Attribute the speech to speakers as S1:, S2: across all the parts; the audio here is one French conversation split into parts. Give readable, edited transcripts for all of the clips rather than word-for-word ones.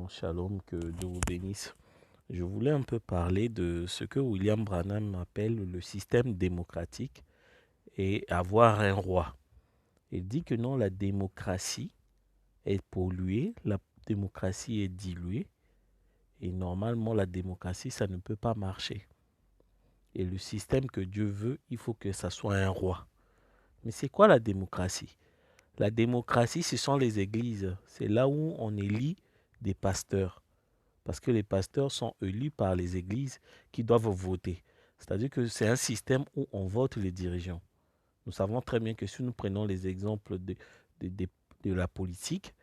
S1: Shalom, que Dieu vous bénisse. Je voulais un peu parler de ce que William Branham appelle le système démocratique et avoir un roi. Il dit que non, la démocratie est polluée, la démocratie est diluée et normalement la démocratie, ça ne peut pas marcher. Et le système que Dieu veut, il faut que ça soit un roi. Mais c'est quoi la démocratie? La démocratie, ce sont les églises. C'est là où on élit des pasteurs. Parce que les pasteurs sont élus par les églises qui doivent voter. C'est-à-dire que c'est un système où on vote les dirigeants. Nous savons très bien que si nous prenons les exemples de, de- de la politique,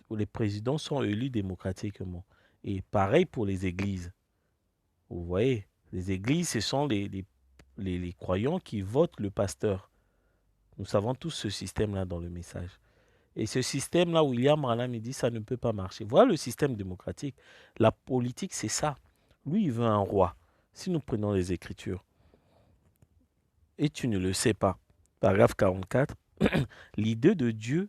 S1: où les présidents sont élus démocratiquement. Et pareil pour les églises. Vous voyez, les églises, ce sont les croyants qui votent le pasteur. Nous savons tous ce système-là dans le message. Et ce système-là, William Branham, il dit ça ne peut pas marcher. Voilà le système démocratique. La politique, c'est ça. Lui, il veut un roi. Si nous prenons les Écritures, et tu ne le sais pas, paragraphe 44, l'idée de Dieu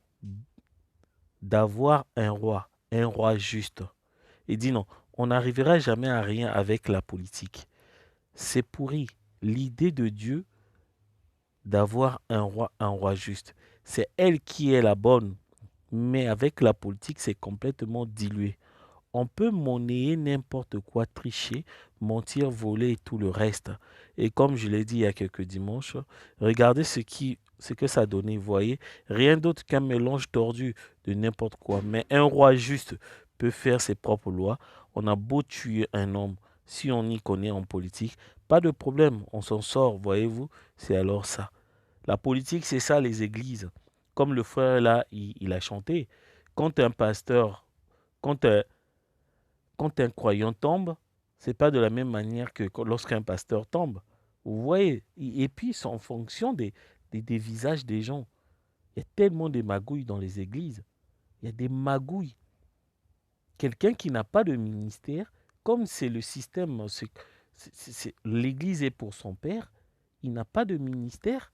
S1: d'avoir un roi juste. Il dit non, on n'arrivera jamais à rien avec la politique. C'est pourri. L'idée de Dieu d'avoir un roi juste, c'est elle qui est la bonne. Mais avec la politique, c'est complètement dilué. On peut monnayer n'importe quoi, tricher, mentir, voler et tout le reste. Et comme je l'ai dit il y a quelques dimanches, regardez ce que ça a donné. Vous voyez, rien d'autre qu'un mélange tordu de n'importe quoi. Mais un roi juste peut faire ses propres lois. On a beau tuer un homme, si on y connaît en politique, pas de problème, on s'en sort, voyez-vous. C'est alors ça. La politique, c'est ça, les églises. Comme le frère là, il a chanté. Quand un pasteur, quand un, quand un croyant tombe, c'est pas de la même manière que lorsqu'un pasteur tombe. Vous voyez, et puis c'est en fonction des visages des gens. Il y a tellement de magouilles dans les églises. Il y a des magouilles. Quelqu'un qui n'a pas de ministère, comme c'est le système, l'église est pour son père, il n'a pas de ministère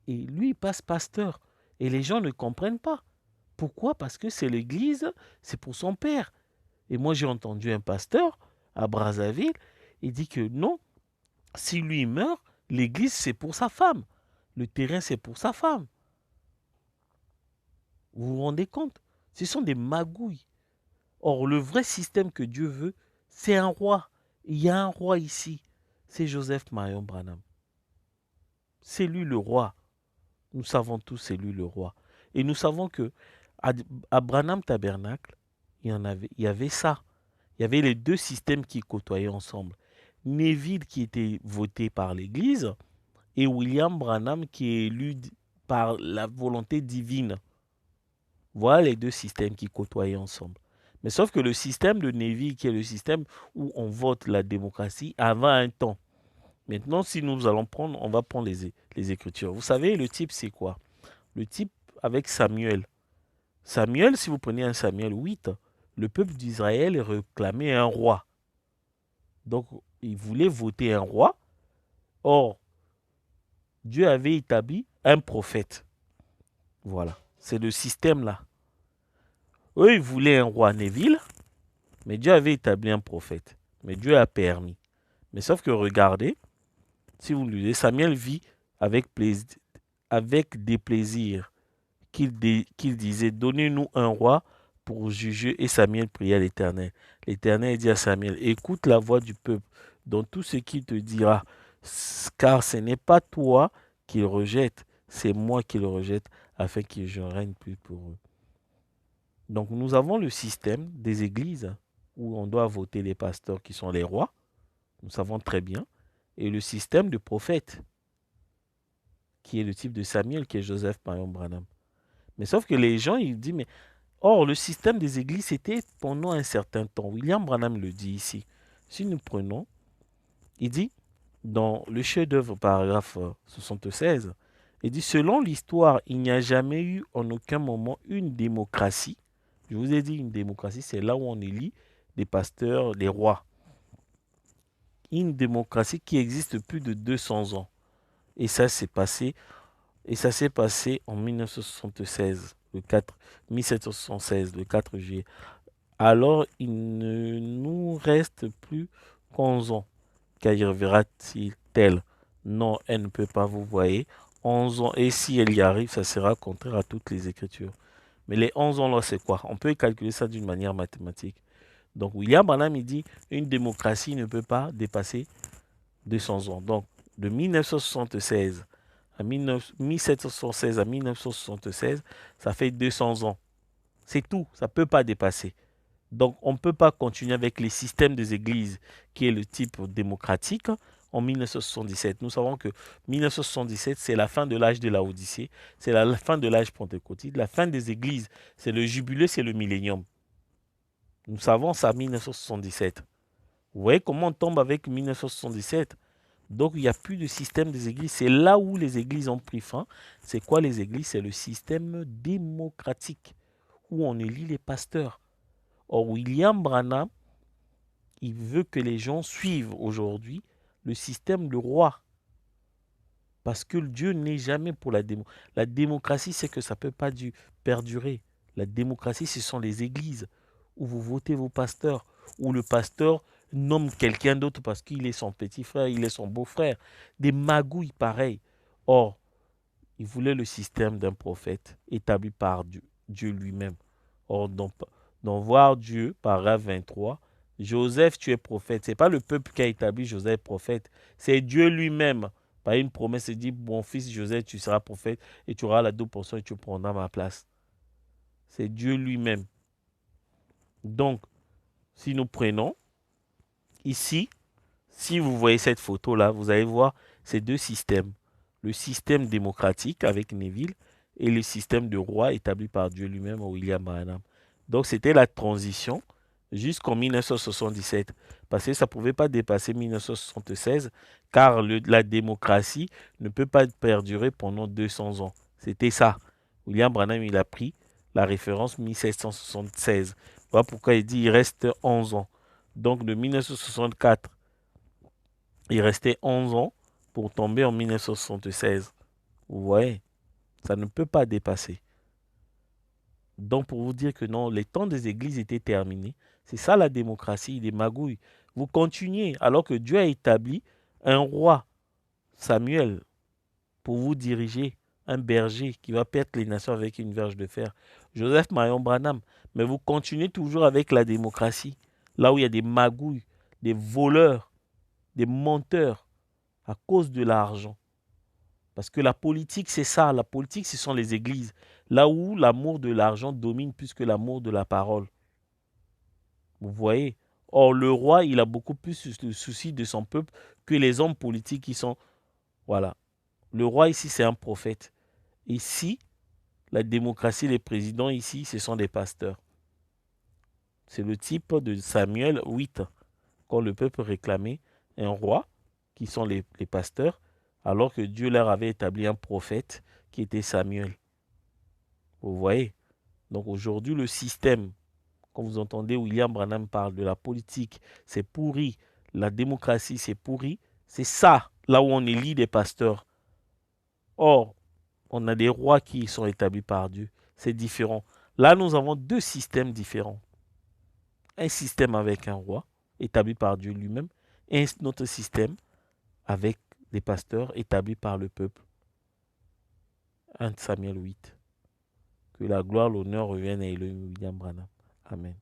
S1: et lui, il passe pasteur. Et les gens ne comprennent pas. Pourquoi? Parce que c'est l'église, c'est pour son père. Et moi, j'ai entendu un pasteur à Brazzaville, il dit que non, si lui meurt, l'église, c'est pour sa femme. Le terrain, c'est pour sa femme. Vous vous rendez compte? Ce sont des magouilles. Or, le vrai système que Dieu veut, c'est un roi. Il y a un roi ici. C'est Joseph Marion Branham. C'est lui le roi. Nous savons tous, c'est lui le roi. Et nous savons que à Branham Tabernacle, il y avait ça. Il y avait les deux systèmes qui côtoyaient ensemble. Neville qui était voté par l'Église et William Branham qui est élu par la volonté divine. Voilà les deux systèmes qui côtoyaient ensemble. Mais sauf que le système de Neville, qui est le système où on vote la démocratie, avant un temps. Maintenant, si nous allons prendre, on va prendre les Écritures. Vous savez, le type, c'est quoi? Le type avec Samuel. Samuel, si vous prenez un Samuel 8, le peuple d'Israël réclamait un roi. Donc, il voulait voter un roi. Or, Dieu avait établi un prophète. Voilà. C'est le système là. Eux, ils voulaient un roi Neville, mais Dieu avait établi un prophète. Mais Dieu a permis. Mais sauf que regardez, si vous lisez, Samuel vit avec, plaisir, avec des plaisirs qu'il disait, donnez-nous un roi pour juger. Et Samuel pria l'Éternel. L'Éternel dit à Samuel, écoute la voix du peuple dans tout ce qu'il te dira, car ce n'est pas toi qu'il rejette, c'est moi qui le rejette, afin que je ne règne plus pour eux. Donc nous avons le système des églises où on doit voter les pasteurs qui sont les rois, nous savons très bien, et le système de prophètes, qui est le type de Samuel, qui est Joseph Marion Branham. Mais sauf que les gens, ils disent, mais or, le système des églises, c'était pendant un certain temps. William Branham le dit ici. Si nous prenons, il dit, dans le chef-d'œuvre, paragraphe 76, il dit, selon l'histoire, il n'y a jamais eu en aucun moment une démocratie. Je vous ai dit, une démocratie, c'est là où on élit des pasteurs, des rois. Une démocratie qui existe plus de 200 ans. Et ça s'est passé, en 1976, le 4, 1776, le 4 juillet. alors il ne nous reste plus qu'11 ans. Qu'arrivera-t-il? Non, elle ne peut pas, vous voyez. 11 ans, et si elle y arrive, ça sera contraire à toutes les Écritures. Mais les 11 ans là, c'est quoi? On peut calculer ça d'une manière mathématique. Donc William Branham, il dit, une démocratie ne peut pas dépasser 200 ans. Donc, de 1976 à 1776 à 1976, ça fait 200 ans. C'est tout, ça ne peut pas dépasser. Donc, on ne peut pas continuer avec les systèmes des églises, qui est le type démocratique, en 1977. Nous savons que 1977, c'est la fin de l'âge de la Odyssée, c'est la fin de l'âge pentecôtiste, la fin des églises, c'est le jubilé, c'est le millénium. Nous savons ça, 1977. Vous voyez comment on tombe avec 1977? Donc, il n'y a plus de système des églises. C'est là où les églises ont pris fin. C'est quoi les églises? C'est le système démocratique, où on élit les pasteurs. Or, William Branham, il veut que les gens suivent aujourd'hui le système de roi. Parce que Dieu n'est jamais pour la démocratie. La démocratie, c'est que ça ne peut pas perdurer. La démocratie, ce sont les églises où vous votez vos pasteurs, où le pasteur nomme quelqu'un d'autre parce qu'il est son petit frère, il est son beau-frère. Des magouilles pareilles. Or, il voulait le système d'un prophète établi par Dieu lui-même. Or, dans Voir Dieu, paragraphe 23, Joseph, tu es prophète. Ce n'est pas le peuple qui a établi Joseph prophète, c'est Dieu lui-même. Par une promesse, il dit, mon fils Joseph, tu seras prophète et tu auras la 2% et tu prendras ma place. C'est Dieu lui-même. Donc, si nous prenons ici, si vous voyez cette photo-là, vous allez voir ces deux systèmes. Le système démocratique avec Neville et le système de roi établi par Dieu lui-même, William Branham. Donc, c'était la transition jusqu'en 1977. Parce que ça ne pouvait pas dépasser 1976, car la démocratie ne peut pas perdurer pendant 200 ans. C'était ça. William Branham, il a pris la référence 1776. Voilà pourquoi il dit il reste 11 ans. Donc, de 1964, il restait 11 ans pour tomber en 1976. Vous voyez, ça ne peut pas dépasser. Donc, pour vous dire que non, les temps des églises étaient terminés. C'est ça la démocratie, des magouilles. Vous continuez alors que Dieu a établi un roi, Samuel, pour vous diriger, un berger qui va perdre les nations avec une verge de fer. Joseph Marion Branham. Mais vous continuez toujours avec la démocratie, là où il y a des magouilles, des voleurs, des menteurs, à cause de l'argent. Parce que la politique, c'est ça. La politique, ce sont les églises. Là où l'amour de l'argent domine plus que l'amour de la parole. Vous voyez? Or, le roi, il a beaucoup plus de soucis de son peuple que les hommes politiques qui sont... Voilà. Le roi, ici, c'est un prophète. Ici, la démocratie, les présidents, ici, ce sont des pasteurs. C'est le type de Samuel 8, quand le peuple réclamait un roi, qui sont les pasteurs, alors que Dieu leur avait établi un prophète qui était Samuel. Vous voyez? Donc aujourd'hui, le système, quand vous entendez William Branham parle de la politique, c'est pourri, la démocratie, c'est pourri, c'est ça, là où on élit des pasteurs. Or, on a des rois qui sont établis par Dieu. C'est différent. Là, nous avons deux systèmes différents. Un système avec un roi établi par Dieu lui-même et un autre système avec des pasteurs établis par le peuple. 1 Samuel 8. Que la gloire, l'honneur reviennent à Elohim William Branham. Amen.